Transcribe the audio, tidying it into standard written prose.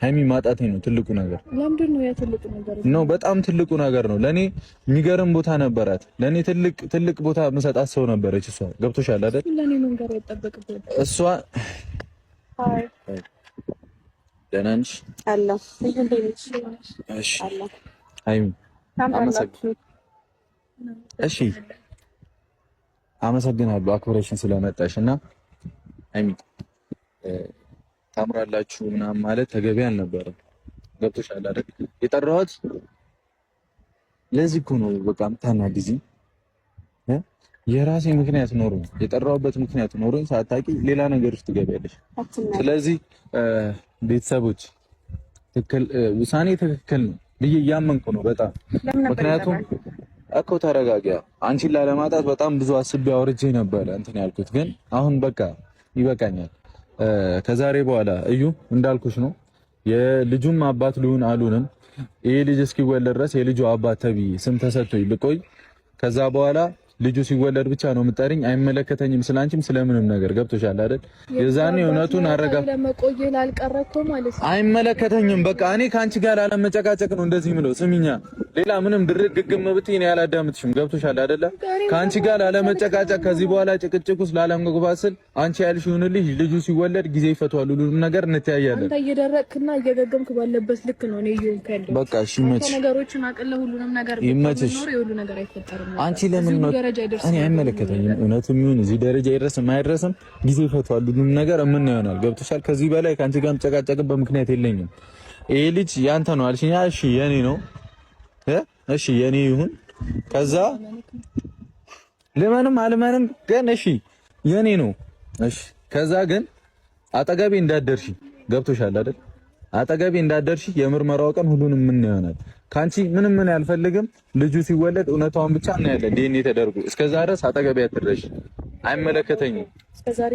ሃይሚ ማጣቴ ነው ትልቁ ነገር። ለምንድን ነው ያ ትልቁ ነገር? ነው በጣም ትልቁ ነገር ነው ለኔ። የሚገርም ቦታ ነበራት ለኔ። ትልቅ ቦታ መሰጣት ሰው ነበረች እሷ። ገብቶሻል አይደል? ለኔ መንገር አይጠበቅብኝ። እሷ አይ ደህና ነሽ? አለሁ። እሺ ሃይሚ እሺ አመሰግናለሁ አክብረሽን ስለመጣሽ እና ሃይሚ ታምራላችሁ ምናምን ማለት ተገቢ አልነበረም። ገብቶሻል አይደል? የጠራሁት ለዚህ እኮ ነው። በቃ የምታናግዚኝ የራሴ ምክንያት ኖሮ የጠራሁበት ምክንያት ኖሮኝ ሳታውቂ ሌላ ነገር ውስጥ ትገቢያለሽ። ስለዚህ ቤተሰቦች ውሳኔ ትክክል ነው ብዬ እያመንኩ ነው በጣም ምክንያቱም እኮ ተረጋጊ። አንቺን ላለማጣት በጣም ብዙ አስቤ አውርጄ ነበረ እንትን ያልኩት፣ ግን አሁን በቃ ይበቃኛል። ከዛሬ በኋላ እዩ እንዳልኩሽ ነው። የልጁም አባት ልሁን አሉንም ይሄ ልጅ እስኪወለድ ድረስ የልጁ አባት ተብዬ ስም ተሰጥቶኝ ልቆይ። ከዛ በኋላ ልጁ ሲወለድ ብቻ ነው የምጠሪኝ። አይመለከተኝም ስላንቺም ስለምንም ነገር። ገብቶሻል አይደል? የዛኔ እውነቱን አረጋ ለመቆየት ላልቀረኮ ማለት ነው። አይመለከተኝም በቃ እኔ ካንቺ ጋር ላለመጨቃጨቅ ነው እንደዚህ ምለው። ስሚኛ ሌላ ምንም ድርግግም ብትይ ነው ያላዳምጥሽም። ገብቶሻል አይደለ? ካንቺ ጋር ላለመጨቃጨቅ ከዚህ በኋላ ጭቅጭቅ ውስጥ ላለመግባት ስል አንቺ ያልሽውን ልጅ ልጁ ሲወለድ ጊዜ ይፈቷል ሁሉንም ነገር እንተያያለን። አንተ እየደረቅክና እየገገምክ ባለበት ልክ ነው እኔ እየሆንኩ ያለው። በቃ እሺ ይመችሽ። ነገሮችን አቅለ ሁሉንም ነገር ይመችሽ። ሁሉ ነገር አይፈጠርም። አንቺ ለምን ነው እኔ አይመለከተኝም። እውነትም ይሁን እዚህ ደረጃ ይድረስም አይድረስም ጊዜ ይፈቷል ሁሉንም ነገር ምን ይሆናል። ገብቶሻል? ከዚህ በላይ ካንቺ ጋር መጨቃጨቅበት ምክንያት የለኝም። ይሄ ልጅ ያንተ ነው አልሽኝ። እሺ የኔ ነው እሺ የኔ ይሁን። ከዛ ለማንም አልማንም ግን እሺ የኔ ነው እሺ። ከዛ ግን አጠገቤ እንዳደርሽ ገብቶሻል አይደል? አጠገቤ እንዳደርሽ የምርመራው ቀን ሁሉንም ምን ይሆናል። ካንቺ ምንም ምን አልፈልግም። ልጁ ሲወለድ እውነታውን ብቻ እናያለን። ዲኤንኤ ተደርጎ እስከዛ ድረስ አጠገቤ አትድረሽ። አይመለከተኝም። እስከዛሬ